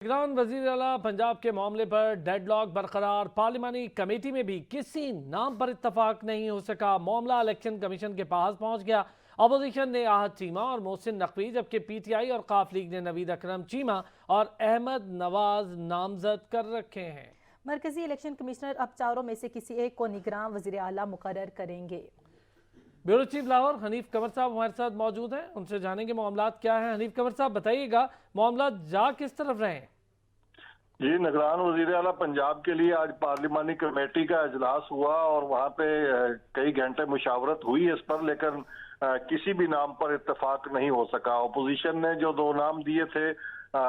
निगरान वजीर आला पंजाब के मामले पर डेडलॉक बरकरार। पार्लिमानी कमेटी में भी किसी नाम पर इत्तफाक नहीं हो सका। मामला इलेक्शन कमीशन के पास पहुंच गया। अपोजिशन ने आहत चीमा और मोहसिन नकवी, जबकि पीटीआई और काफ लीग ने नवीद अकरम चीमा और अहमद नवाज नामजद कर रखे हैं। मरकजी इलेक्शन कमिश्नर अब चारों में से किसी एक को निगरान वजीर आला मुकर्रर करेंगे। ब्यूरो चीफ लाहौर हनीफ कंवर साहब हमारे साथ मौजूद हैं, उनसे जानेंगे मामला क्या है। हनीफ कंवर साहब बताइएगा, मामला जा किस तरफ रहे हैं? जी, निगरान वजीर आला पंजाब के लिए आज पार्लिमानी कमेटी का इजलास हुआ और वहाँ पे कई घंटे मुशावरत हुई इस पर, लेकिन किसी भी नाम पर इत्तेफाक नहीं हो सका। अपोजिशन ने जो दो नाम दिए थे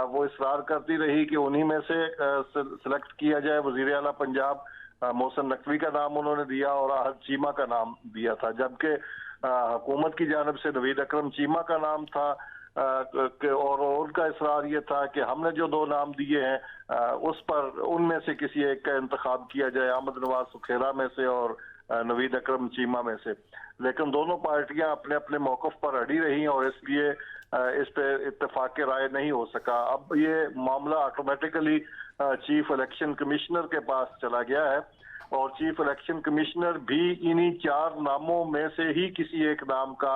वो इसरार करती रही कि उन्हीं में से सिलेक्ट किया जाए। वजीर आला पंजाब मोहसिन नकवी का नाम उन्होंने दिया और आहत चीमा का नाम दिया था, जबकि हुकूमत की जानिब से नवीद अकरम चीमा का नाम था और उनका इसरार ये था कि हमने जो दो नाम दिए हैं उस पर उनमें से किसी एक का इंतखाब किया जाए, अहमद नवाज सुखेरा में से और नवीद अकरम चीमा में से। लेकिन दोनों पार्टियां अपने अपने मौकफ पर अड़ी रही और इसलिए इस पे इत्तेफाक के राय नहीं हो सका। अब ये मामला ऑटोमेटिकली चीफ इलेक्शन कमिश्नर के पास चला गया है और चीफ इलेक्शन कमिश्नर भी इन्हीं चार नामों में से ही किसी एक नाम का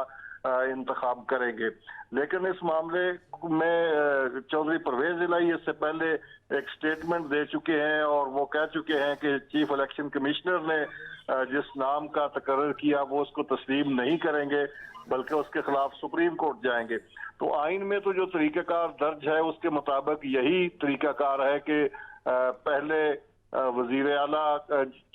इंतखाब करेंगे। लेकिन इस मामले में चौधरी परवेज इलाही इससे पहले एक स्टेटमेंट दे चुके हैं और वो कह चुके हैं कि चीफ इलेक्शन कमिश्नर ने जिस नाम का तकर्रर किया वो उसको तस्लीम नहीं करेंगे, बल्कि उसके खिलाफ सुप्रीम कोर्ट जाएंगे। तो आइन में तो जो तरीकाकार दर्ज है उसके मुताबिक यही तरीकाकार है कि पहले वजीर आला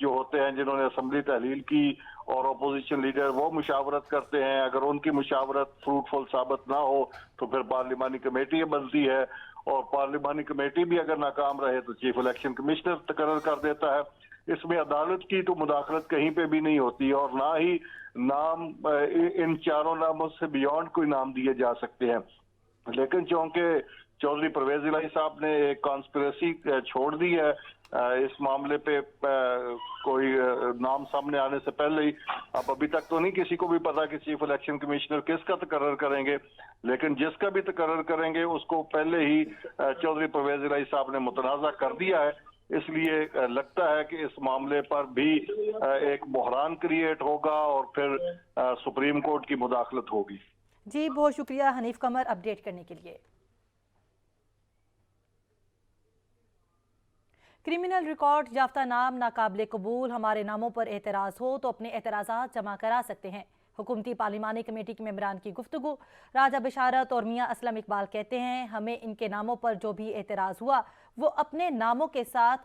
जो होते हैं जिन्होंने असम्बली तहलील की और अपोजिशन लीडर वो मुशावरत करते हैं। अगर उनकी मुशावरत फ्रूटफुल साबित ना हो तो फिर पार्लिमानी कमेटी बनती है और पार्लिमानी कमेटी भी अगर नाकाम रहे तो चीफ इलेक्शन कमिश्नर तकर्रर कर देता है। इसमें अदालत की तो मुदाखलत कहीं पे भी नहीं होती और ना ही नाम इन चारों नामों से बियॉन्ड कोई नाम दिए जा सकते हैं। लेकिन चूंकि चौधरी परवेज इलाही साहब ने एक कॉन्स्पिरेसी छोड़ दी है इस मामले पे कोई नाम सामने आने से पहले ही, अब अभी तक तो नहीं किसी को भी पता कि चीफ इलेक्शन कमिश्नर किसका तकर्रर करेंगे, लेकिन जिसका भी तकर्रर करेंगे उसको पहले ही चौधरी परवेज इलाही साहब ने मुतनाज़ा कर दिया है। इसलिए लगता है कि इस मामले पर भी एक बहरान क्रिएट होगा और फिर सुप्रीम कोर्ट की मुदाखलत होगी। जी बहुत शुक्रिया हनीफ कमर अपडेट करने के लिए। क्रिमिनल रिकॉर्ड याफ्ता नाम नाकाबिले कबूल, हमारे नामों पर एतराज़ हो तो अपने एतराज़ात जमा करा सकते हैं। हुकूमती पार्लिमानी कमेटी के मेंबरान की गुफ्तगू। राजा बिशारत और मियाँ असलम इकबाल कहते हैं हमें इनके नामों पर जो भी एतराज़ हुआ वो अपने नामों के साथ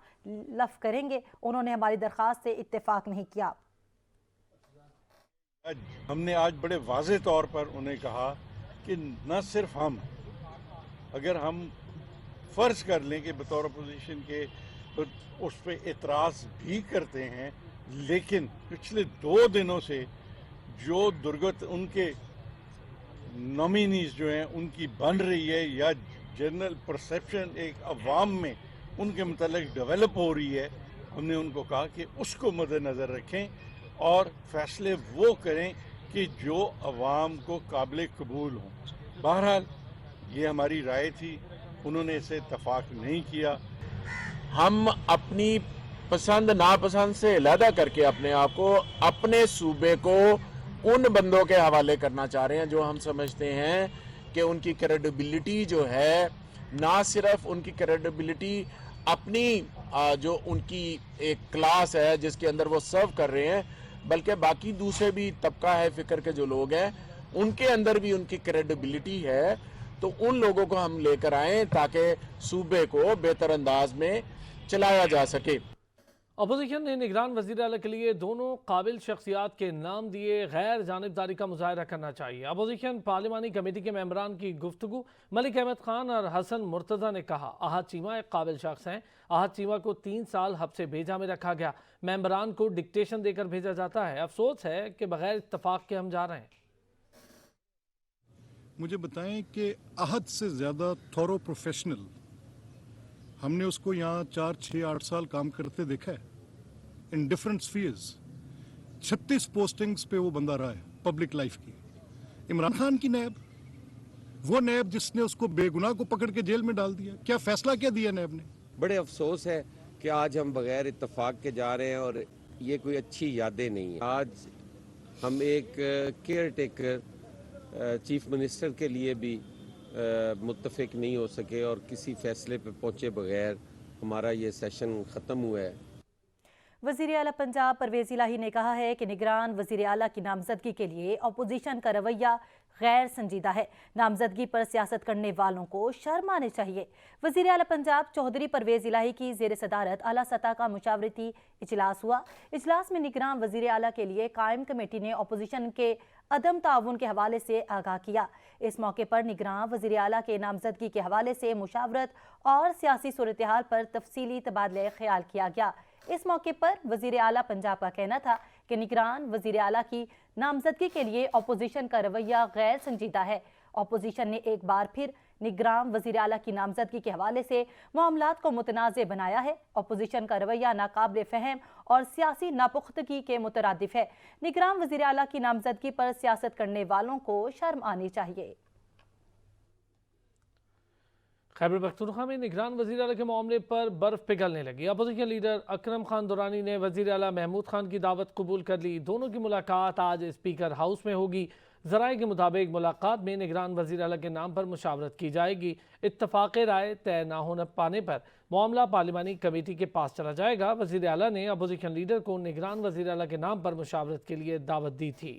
लफ करेंगे। उन्होंने हमारी दरख्वास्त से इत्तेफाक नहीं किया। हमने आज बड़े वाज़े तौर पर उन्हें कहा कि न सिर्फ हम, अगर हम फर्ज कर लें कि बतौर अपोजिशन के तो उस पर एतराज़ भी करते हैं, लेकिन पिछले 2 दिनों से जो दुर्गत उनके नॉमिनीज जो हैं उनकी बन रही है या जनरल परसेप्शन एक अवाम में उनके मुतालिक डेवलप हो रही है, हमने उनको कहा कि उसको मद्देनज़र रखें और फैसले वो करें कि जो अवाम को काबिल कबूल हों। बहरहाल ये हमारी राय थी, उन्होंने इसे इत्तफाक नहीं किया। हम अपनी पसंद नापसंद से अलहदा करके अपने आप को, अपने सूबे को उन बंदों के हवाले करना चाह रहे हैं जो हम समझते हैं कि उनकी क्रेडिबिलिटी जो है, ना सिर्फ उनकी क्रेडिबिलिटी अपनी जो उनकी एक क्लास है जिसके अंदर वो सर्व कर रहे हैं, बल्कि बाकी दूसरे भी तबका है फिक्र के जो लोग हैं उनके अंदर भी उनकी क्रेडिबिलिटी है। तो उन लोगों को हम लेकर आए ताकि सूबे को बेहतर अंदाज में चलाया जा सके। अपोजिशन ने निगरान वज़ीर आला के लिए दोनों काबिल शख्सियात के नाम दिए, गैर जानिबदारी का मुजाहरा करना चाहिए। अपोजिशन पार्लिमानी कमेटी के मेंबरान की गुफ्तगू। मलिक अहमद खान और हसन मुर्तज़ा ने कहा आहत चीमा एक काबिल शख्स हैं। आहत चीमा को 3 साल हब्से भेजा में रखा गया। मेंबरान को डिक्टेशन देकर भेजा जाता है। अफसोस है कि बगैर इत्तफाक के हम जा रहे हैं। मुझे बताएं कि आहत से ज़्यादा थोरो प्रोफेशनल हमने उसको यहाँ 4, 6, 8 साल काम करते देखा है इन डिफरेंट स्फीयर्स। 36 पोस्टिंग्स पे वो बंदा रहा है पब्लिक लाइफ की। इमरान खान की नैब वो नैब जिसने उसको बेगुनाह को पकड़ के जेल में डाल दिया, क्या फैसला क्या दिया नैब ने? बड़े अफसोस है कि आज हम बगैर इत्तेफाक के जा रहे हैं और ये कोई अच्छी यादें नहीं है। आज हम एक केयर टेकर चीफ मिनिस्टर के लिए भी मुत्तफिक नहीं हो सके और किसी फैसले पे पहुंचे बगैर हमारा ये सेशन ख़त्म हुआ है। वज़ीर आला पंजाब परवेज़ इलाही ने कहा है कि निगरान वज़ीर आला की नामजदगी के लिए अपोजिशन का रवैया गैर संजीदा है। नामजदगी पर सियासत करने वालों को शर्म आनी चाहिए। वज़ीर आला पंजाब चौधरी परवेज़ इलाही की ज़ेर सदारत आला सतह का मुशावरती इजलास हुआ। इजलास में निगरान वज़ीर आला के लिए कायम कमेटी ने अपोजिशन के अदम ताउन के हवाले से आगाह किया। इस मौके पर निगरान वज़ीर आला के नामजदगी के हवाले से मुशावरत और सियासी सूरत हाल पर तफसीली तबादला ख्याल किया गया। इस मौके पर वज़ीर आला पंजाब का कहना था कि निगरान वज़ीर आला की नामजदगी के लिए अपोजिशन का रवैया गैर संजीदा है। अपोजिशन ने एक बार फिर निगरान वज़ीर आला की नामजदगी के हवाले से मामलात को मुतनाज़े बनाया है। अपोजिशन का रवैया नाकाबिल फ़हम और सियासी नापुख्तगी के मुतरादिफ है। निगरान वज़ीर आला की नामजदगी पर सियासत करने वालों को शर्म आनी चाहिए। खैबर पख्तूनख्वा में निगरान वज़ीर आला के मामले पर बर्फ पिघलने लगी। अपोजिशन लीडर अकरम खान दुरानी ने वज़ीर आला महमूद खान की दावत कबूल कर ली। दोनों की मुलाकात आज स्पीकर हाउस में होगी। ज़राए के मुताबिक मुलाकात में निगरान वज़ीर आला के नाम पर मुशावरत की जाएगी। इत्तफाक़ राय तय न हो पाने पर मामला पार्लिमानी कमेटी के पास चला जाएगा। वज़ीर आला ने अपोजिशन लीडर को निगरान वज़ीर आला के नाम पर मुशावरत के लिए दावत दी थी।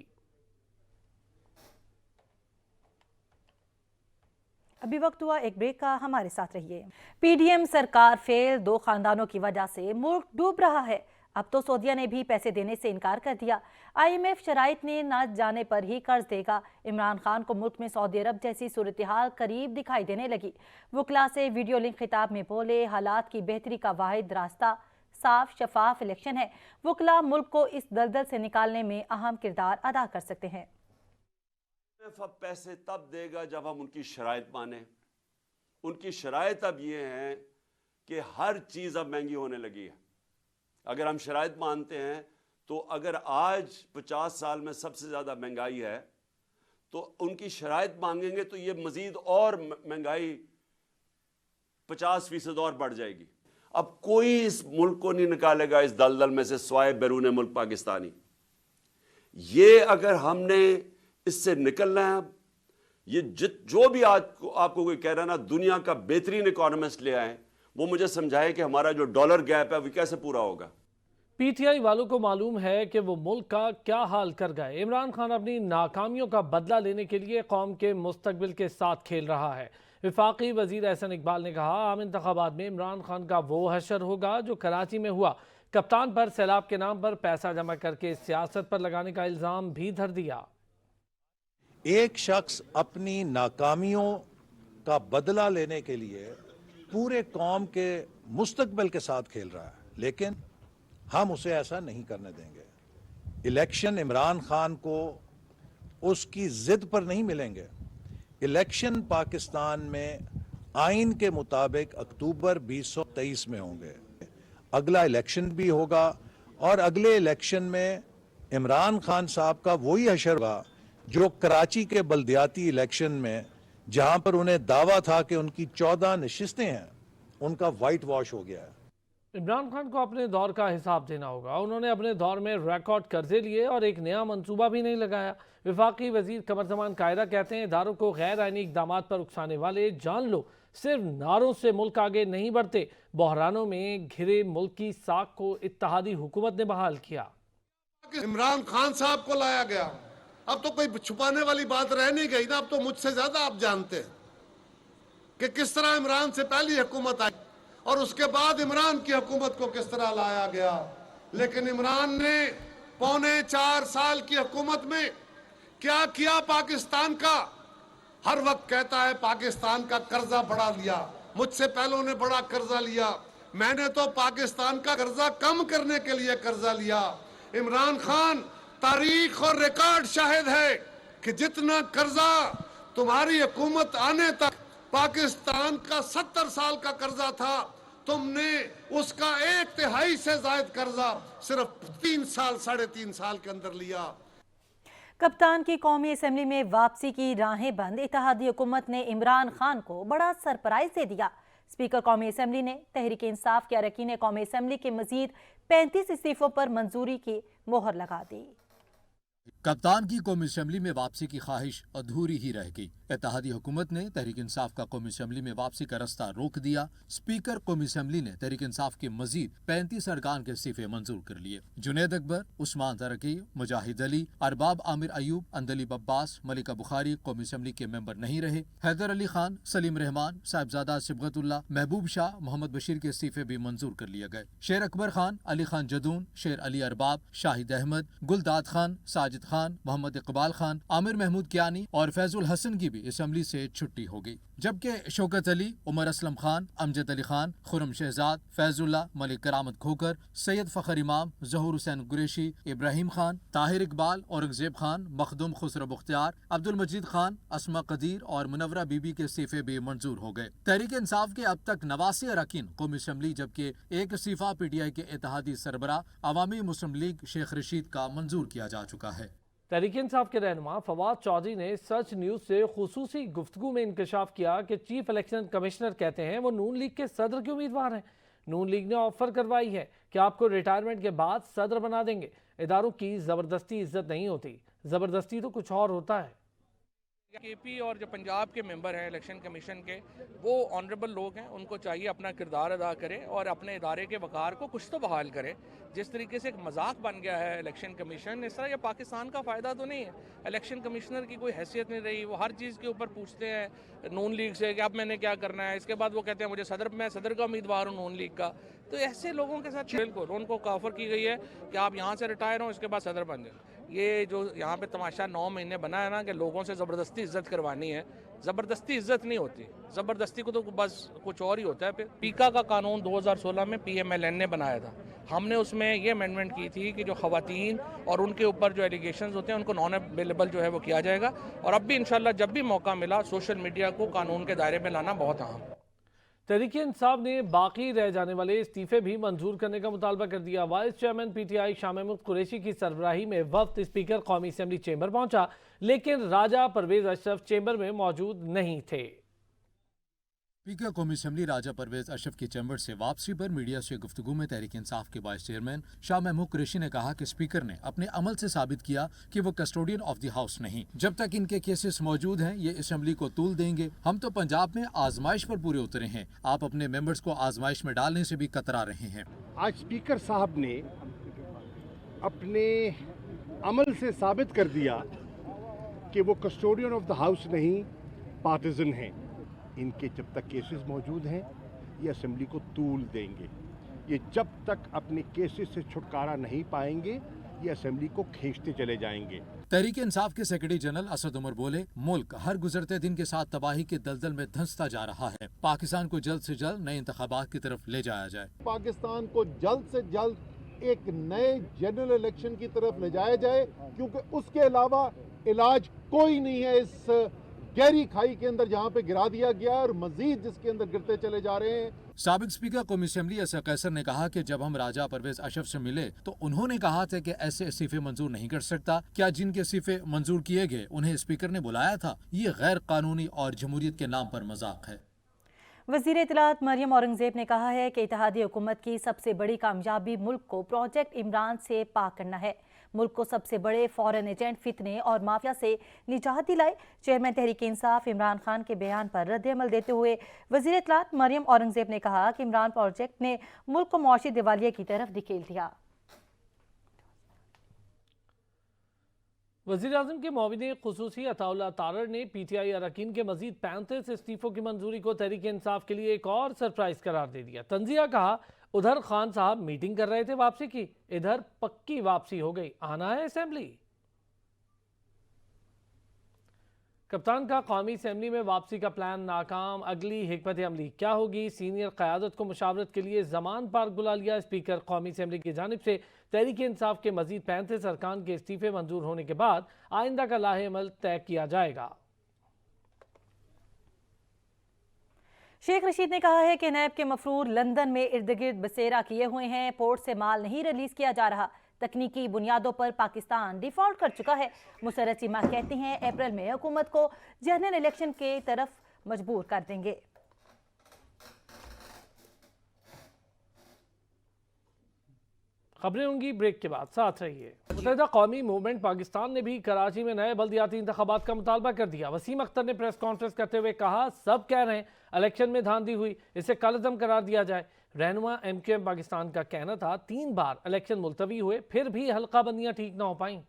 अभी वक्त हुआ एक ब्रेक का, हमारे साथ रहिए। पीडीएम सरकार फेल, 2 खानदानों की वजह से मुल्क डूब रहा है। अब तो सऊदीया ने भी पैसे देने से इनकार कर दिया। IMF शराइत ने न जाने पर ही कर्ज देगा। इमरान खान को मुल्क में सऊदी अरब जैसी सूरत हाल करीब दिखाई देने लगी। वकला से वीडियो लिंक खिताब में बोले, हालात की बेहतरी का वाहिद रास्ता साफ शफाफ इलेक्शन है। वकला मुल्क को इस दलदल से निकालने में अहम किरदार अदा कर सकते हैं। अब पैसे तब देगा जब हम उनकी शराइत माने। उनकी शराइत अब ये हैं कि हर चीज़ अब महंगी होने लगी है। अगर हम शराइत मानते हैं तो अगर आज 50 साल में सबसे ज़्यादा महंगाई है तो उनकी शराइत मांगेंगे तो ये मज़ीद और महंगाई 50% और बढ़ जाएगी। अब कोई इस मुल्क को नहीं निकालेगा इस दलदल में से सिवाय बैरून मुल्क पाकिस्तानी। ये अगर हमने इससे निकलना है, ये जो भी आपको कोई कह रहा है ना दुनिया का बेहतरीन इकोनॉमिस्ट ले आए, वो मुझे समझाए कि हमारा जो डॉलर गैप है वो कैसे पूरा होगा। PTI वालों को मालूम है कि वो मुल्क का क्या हाल कर गए। इमरान खान अपनी नाकामियों का बदला लेने के लिए कौम के मुस्तकबिल के साथ खेल रहा है। वफाकी वजीर एहसन इकबाल ने कहा, आम इंतखाबात में इमरान खान का वो हशर होगा जो कराची में हुआ। कप्तान पर सैलाब के नाम पर पैसा जमा करके सियासत पर लगाने का इल्ज़ाम भी धर दिया। एक शख्स अपनी नाकामियों का बदला लेने के लिए पूरे कौम के मुस्तकबिल के साथ खेल रहा है, लेकिन हम उसे ऐसा नहीं करने देंगे। इलेक्शन इमरान खान को उसकी जिद पर नहीं मिलेंगे। इलेक्शन पाकिस्तान में आइन के मुताबिक अक्टूबर 2023 में होंगे। अगला इलेक्शन भी होगा और अगले इलेक्शन में इमरान खान साहब का वही हशर होगा जो कराची के बल्दियाती इलेक्शन में, जहां पर उन्हें दावा था कि उनकी 14 नशिस्तें हैं, उनका वाइट वॉश हो गया है। इमरान खान को अपने दौर का हिसाब देना होगा। उन्होंने अपने दौर में रिकॉर्ड कर्जे लिए और एक नया मंसूबा भी नहीं लगाया। वफाकी वजीर कमर ज़मान कायरा कहते हैं, इदारों को गैर आइनी इक़दाम पर उकसाने वाले जान लो, सिर्फ नारों से मुल्क आगे नहीं बढ़ते। बहरानों में घिरे मुल्क की साख को इत्तेहादी हुकूमत ने बहाल किया। इमरान खान साहब को लाया गया, अब तो कोई छुपाने वाली बात रह नहीं गई ना। अब तो मुझसे ज्यादा आप जानते हैं कि किस तरह इमरान से पहली हुकूमत आई और उसके बाद इमरान की हुकूमत को किस तरह लाया गया। लेकिन इमरान ने 4.25 साल की हुकूमत में क्या किया पाकिस्तान का? हर वक्त कहता है पाकिस्तान का कर्जा बढ़ा लिया, मुझसे पहलों ने बड़ा कर्जा लिया, मैंने तो पाकिस्तान का कर्जा कम करने के लिए कर्जा लिया। इमरान खान तारीख और रिकॉर्ड शाहिद है कि जितना कर्जा तुम्हारी हुकूमत आने तक पाकिस्तान का 70 साल का कर्जा था, तुमने उसका 1/3 से ज्यादा कर्जा सिर्फ 3 साल 3.5 साल के अंदर लिया। कप्तान की कौमी असम्बली में वापसी की राहें बंद। इत्तेहादी हुकूमत ने इमरान खान को बड़ा सरप्राइज दे दिया। स्पीकर कौमी असम्बली ने तहरीक इंसाफ के अरकान कौमी असम्बली के मजीद 35 इस्तीफों पर मंजूरी की मोहर लगा दी। कप्तान की कौमी असम्बली में वापसी की ख्वाहिश अधूरी ही रह गई। इत्तेहादी हुकूमत ने तहरीक इंसाफ का कौमी असम्बली में वापसी का रास्ता रोक दिया। स्पीकर कौमी असम्बली ने तहरीक इंसाफ के मजीद 35 अरकान के इस्तीफे मंजूर कर लिए। जुनैद अकबर, उस्मान तरकी, मुजाहिद अली, अरबाब आमिर अयूब, अंदलीब अब्बास, मलिका बुखारी कौमी असम्बली के मेंबर नहीं रहे। हैदर अली खान, सलीम रहमान, साहिबजादा सिबगतुल्ला, महबूब शाह, मोहम्मद बशीर के इस्तीफे भी मंजूर कर लिए गए। शेर अकबर खान, अली खान जदून, शेर अली अरबाब, शाहिद अहमद, गुलदाद खान, साजिद खान, मोहम्मद इकबाल खान, आमिर महमूद कियानी और फैजुल हसन की भी असम्बली से छुट्टी हो गई। जबकि शौकत अली, उमर असलम खान, अमजद अली खान, खुरम शहजाद, फैजुल्ला, मलिक करामत खोकर, सैयद फखर इमाम, जहूर हुसैन कुरैशी, इब्राहिम खान, ताहिर इकबाल, औरंगजेब खान, मखदूम खुसरो मुख्तियार, अब्दुल मजीद खान, अस्मा कदीर और मुनव्वरा बीबी के इस्तीफे भी मंजूर हो गए। तहरीक इंसाफ के अब तक 89 अरकान कौमी असम्बली, जबकि एक इस्तीफा PTI के इत्तेहादी सरबरा अवामी मुस्लिम लीग शेख रशीद का मंजूर किया जा चुका है। तहरीक इंसाफ के रहनुमा फवाद चौधरी ने सच न्यूज़ से खुसूसी गुफ्तगू में इंकशाफ किया कि चीफ इलेक्शन कमिश्नर कहते हैं वो नून लीग के सदर के उम्मीदवार हैं। नून लीग ने ऑफर करवाई है कि आपको रिटायरमेंट के बाद सदर बना देंगे। इदारों की ज़बरदस्ती इज्जत नहीं होती, ज़बरदस्ती तो कुछ और होता है। KP और जो पंजाब के मेंबर हैं इलेक्शन कमीशन के, वो ऑनरेबल लोग हैं, उनको चाहिए अपना किरदार अदा करें और अपने इदारे के वक़ार को कुछ तो बहाल करें। जिस तरीके से एक मजाक बन गया है इलेक्शन कमीशन, इस तरह ये पाकिस्तान का फ़ायदा तो नहीं है। इलेक्शन कमिश्नर की कोई हैसियत नहीं रही, वो हर चीज़ के ऊपर पूछते हैं नून लीग से कि अब मैंने क्या करना है। इसके बाद वो कहते हैं मैं सदर का उम्मीदवार हूँ नून लीग का। तो ऐसे लोगों के साथ बिल्कुल उनको ऑफर की गई है कि आप यहाँ से रिटायर हों, इसके बाद सदर बन जाए। ये जो यहाँ पे तमाशा 9 महीने बना है ना कि लोगों से ज़बरदस्ती इज्जत करवानी है, ज़बरदस्ती इज्जत नहीं होती। ज़बरदस्ती को तो बस कुछ और ही होता है। फिर पीका का कानून 2016 में PMLN ने बनाया था। हमने उसमें ये अमेंडमेंट की थी कि जो ख़वातीन और उनके ऊपर जो एलिगेशंस होते हैं उनको नॉन अवेलेबल जो है वो किया जाएगा। और अब भी इंशाल्लाह जब भी मौका मिला सोशल मीडिया को कानून के दायरे में लाना बहुत अहम। तहरीक इंसाफ ने बाकी रह जाने वाले इस्तीफे भी मंजूर करने का मुतालबा कर दिया। Vice chairman PTI Shah Mahmood Qureshi की सरबराही में वफ्द स्पीकर कौमी असम्बली चेंबर पहुंचा, लेकिन राजा परवेज अशरफ चेंबर में मौजूद नहीं थे। स्पीकर कौमी असम्बली राजा परवेज अशरफ की चैम्बर से वापसी पर मीडिया से गुफ्तगू में तहरीक इंसाफ के वाइस चेयरमैन शाह महमूद कुरैशी ने कहा कि स्पीकर ने अपने अमल से साबित किया कि वो कस्टोडियन ऑफ द हाउस नहीं। जब तक इनके केसेस मौजूद हैं ये असम्बली को तूल देंगे। हम तो पंजाब में आजमाइश पर पूरे उतरे हैं, आप अपने मेंबर्स को आजमाइश में डालने से भी कतरा रहे हैं। आज स्पीकर साहब ने अपने अमल से साबित कर दिया कि वो कस्टोडियन ऑफ द हाउस नहीं, पार्टिजन हैं। इनके जब तक केसेस मौजूद हैं ये असेंबली को तूल देंगे। ये जब तक अपने केसेस से छुटकारा नहीं पाएंगे ये असेंबली को खींचते चले जाएंगे। तहरीक इंसाफ के सेक्रेटरी जनरल असद उमर बोले, मुल्क हर गुजरते दिन के साथ तबाही के दलदल में धंसता जा रहा है। पाकिस्तान को जल्द से जल्द नए इंतखाबात की तरफ ले जाया जाए। पाकिस्तान को जल्द से जल्द एक नए जनरल इलेक्शन की तरफ ले जाया जाए, क्योंकि उसके अलावा इलाज कोई नहीं है इस गहरी खाई के अंदर जहां पे गिरा दिया गया और मजीद जिसके अंदर गिरते चले जा रहे हैं। साबिक स्पीकर कौमी असम्बली असद कैसर ने कहा कि जब हम राजा परवेज अशरफ से मिले तो उन्होंने कहा था कि ऐसे इस्तीफे मंजूर नहीं कर सकता। क्या जिनके इस्तीफे मंजूर किए गए उन्हें स्पीकर ने बुलाया था? ये गैर कानूनी और जमहूरियत के नाम पर मजाक है। वज़ीर इत्तलात मरियम औरंगजेब ने कहा है कि इत्तेहादी हुकूमत की सबसे बड़ी कामयाबी मुल्क को प्रोजेक्ट इमरान से पाक करना है। मुल्क को सबसे बड़े फॉरेन एजेंट फितने और माफिया से निजात दिलाए। चेयरमैन तहरीक इंसाफ इमरान खान के बयान पर रद्द-ए-अमल देते हुए वज़ीर इत्तलात मरियम औरंगजेब ने कहा कि इमरान प्रोजेक्ट ने मुल्क को मुआशी दिवालिया की तरफ धकेल दिया। वज़ीर-ए-आज़म के मुआविन ख़ुसूसी अताउल्लाह तारड़ ने PTI अरकान के मजीद 35 इस्तीफों की मंजूरी को तहरीक इंसाफ के लिए एक और सरप्राइज करार दे दिया। तंजिया कहा, उधर खान साहब मीटिंग कर रहे थे वापसी की, इधर पक्की वापसी हो गई, आना है असेंबली। कप्तान का कौमी असम्बली में वापसी का प्लान नाकाम, अगली हिकमत अमली क्या होगी? सीनियर क़यादत को मुशावरत के लिए ज़मान पार्क बुला लिया। स्पीकर कौमी असम्बली की जानिब से तहरीक इंसाफ के मजीद 35 अरकान के इस्तीफे मंजूर होने के बाद आइंदा का लाहे अमल तय किया जाएगा। शेख रशीद ने कहा है कि नैब के मफरूर लंदन में इर्द गिर्द बसेरा किए हुए हैं, पोर्ट से माल नहीं रिलीज किया जा रहा। तकनीकी बुनियादों पर पाकिस्तान डिफॉल्ट कर चुका है। मुसर्रत चीमा कहते हैं अप्रैल में हुकूमत को जनरल इलेक्शन के तरफ मजबूर कर देंगे। खबरें होंगी ब्रेक के बाद, साथ रहिए। मुत्तहिदा कौमी मूवमेंट पाकिस्तान ने भी कराची में नए बल्दियाती इंतखाबात का मुतालबा कर दिया। वसीम अख्तर ने प्रेस कॉन्फ्रेंस करते हुए कहा, सब कह रहे हैं इलेक्शन में धांधली हुई, इसे कलअदम करार दिया जाए। रहनुमा MQM पाकिस्तान का कहना था 3 बार इलेक्शन मुलतवी हुए, फिर भी हल्का बंदियां ठीक ना हो पाई।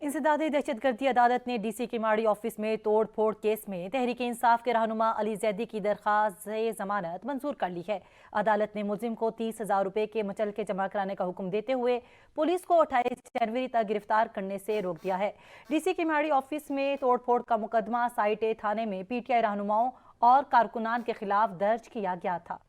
इंसदादी दहशतगर्दी अदालत ने DC किमाड़ी ऑफिस में तोड़ फोड़ केस में तहरीक इंसाफ के रहनुमा अली जैदी की दरख्वास्त जमानत मंजूर कर ली है। अदालत ने मुलजिम को 30,000 रुपए के मुचलके जमा कराने का हुक्म देते हुए पुलिस को 28 जनवरी तक गिरफ्तार करने से रोक दिया है। DC किमाड़ी ऑफिस में तोड़ फोड़ का मुकदमा साइट ए थाने में PTI रहनुमाओं और कारकुनान के खिलाफ दर्ज किया गया था।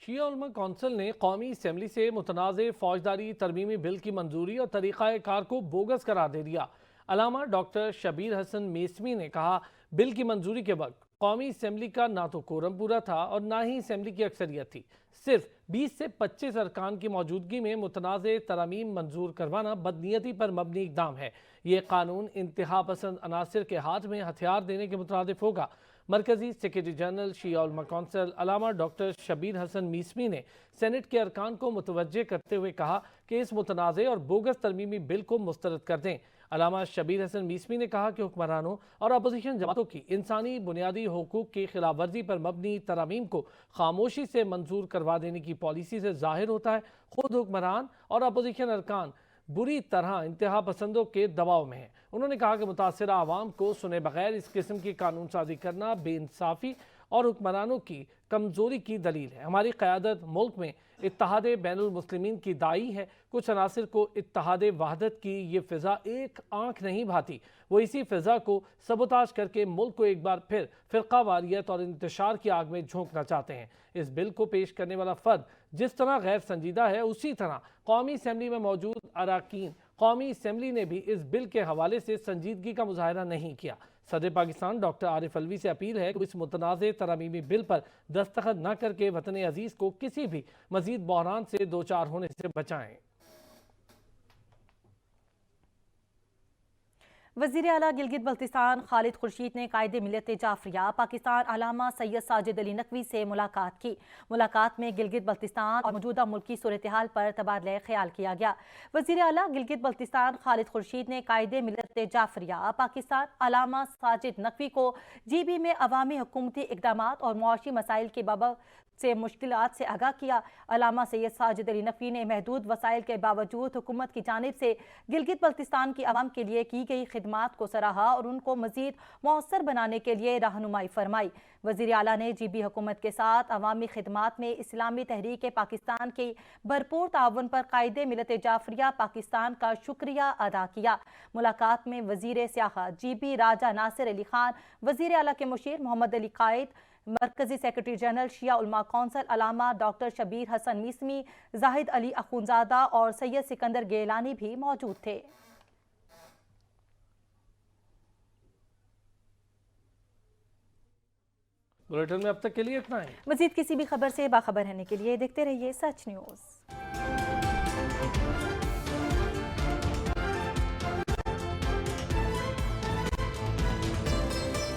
शिया उलमा कौंसिल ने कौमी असम्बली से मुतनाज़ फौजदारी तरमीमी बिल की मंजूरी और तरीक़ा कार को बोगस करार दे दिया। अलामा डॉक्टर शबीर हसन मेसमी ने कहा, बिल की मंजूरी के वक्त कौमी असम्बली का ना तो कोरम पूरा था और ना ही असम्बली की अक्सरियत थी। सिर्फ 20 से 25 अरकान की मौजूदगी में मुतनाज़ तरमीम मंजूर करवाना बदनीयती पर मबनी इक़दाम है। ये कानून इंतहा पसंद अनासिर के हाथ में हथियार देने के मुतरादिफ होगा। मरकजी सेक्रेटरी जनरल शिया उलमा कौंसिल अलामा डॉक्टर शबीर हसन मीसमी ने सेनेट के अरकान को मुतवज्जे करते हुए कहा कि इस मुतनाज़े और बोगस तरमीमी बिल को मुस्तरद कर दें। अलामा शबीर हसन मीसमी ने कहा कि हुक्मरानों और अपोजिशन जमातों की इंसानी बुनियादी हुकूक की खिलाफ वर्जी पर मबनी तरामीम को खामोशी से मंजूर करवा देने की पॉलिसी से जाहिर होता है खुद हुक्मरान और अपोजिशन अरकान बुरी तरह इंतहा पसंदों के दबाव में है। उन्होंने कहा कि मुतासरा आवाम को सुने बगैर इस किस्म की कानून साजी करना बेइंसाफी और हुक्मरानों की कमजोरी की दलील है। हमारी क़यादत मुल्क में इत्तेहाद बैनुल मुस्लिमीन की दाई है। कुछ अनासिर को इत्तेहाद वहदत की ये फ़िज़ा एक आँख नहीं भाती। वो इसी फ़िज़ा को सबोताज करके मुल्क को एक बार फिर फ़िरका वारियत और इंतशार की आग में झोंकना चाहते हैं। इस बिल को पेश करने वाला फ़र्द जिस तरह गैर संजीदा है, उसी तरह कौमी असम्बली में मौजूद अरकान कौमी असम्बली ने भी इस बिल के हवाले से संजीदगी का मुजाहरा नहीं किया। सदर पाकिस्तान डॉक्टर आरिफ अलवी से अपील है कि इस मुतनाज़े तरमीमी बिल पर दस्तखत न करके वतन अजीज़ को किसी भी मजीद बहरान से दो चार होने से बचाएं। वज़ीर आला गिलगित बल्तिस्तान खालिद खुर्शीद ने कायदे मिलत जाफरिया पाकिस्तान अलामा सैयद साजिद अली नकवी से मुलाकात की। मुलाकात में गिलगित बल्तिस्तान और मौजूदा मुल्की सूरत हाल पर तबादला ख्याल किया गया। वज़ीर आला गिलगित बल्तिस्तान खालिद खुर्शीद ने कायदे मिलत जाफरिया पाकिस्तान अलामा साजिद नकवी को GB में अवामी हुकूमती इक़दामात और मुआशी मसाइल के बाबत से मुश्किलात से आगाह किया। अलामा सैयद साजिद अली नकवी ने महदूद वसाइल के बावजूद हुकूमत की जानिब से गिलगित बल्तिस्तान की आवाम के लिए की गई खिदमात को सराहा और उनको मजीद मौसर बनाने के लिए रहनुमाई फरमाई। वज़ीर आला ने GB हुकूमत के साथ अवामी खिदमात में इस्लामी तहरीक पाकिस्तान की भरपूर ताउन पर कायदे मिलत जाफरिया पाकिस्तान का शुक्रिया अदा किया। मुलाकात में वज़ीर सियाहत GB राजा नासिर अली खान, वज़ीर आला के मुशीर मोहम्मद अली कायद, मरकजी सेक्रेटरी जनरल शिया उलमा कौंसिल अलामा डॉक्टर शबीर हसन मीसमी, जाहिद अली अखुनजादा और सैयद सिकंदर गेलानी भी मौजूद थे। बुलेटिन में अब तक के लिए इतना ही। मजीद किसी भी खबर से बाखबर रहने के लिए देखते रहिए सच न्यूज़।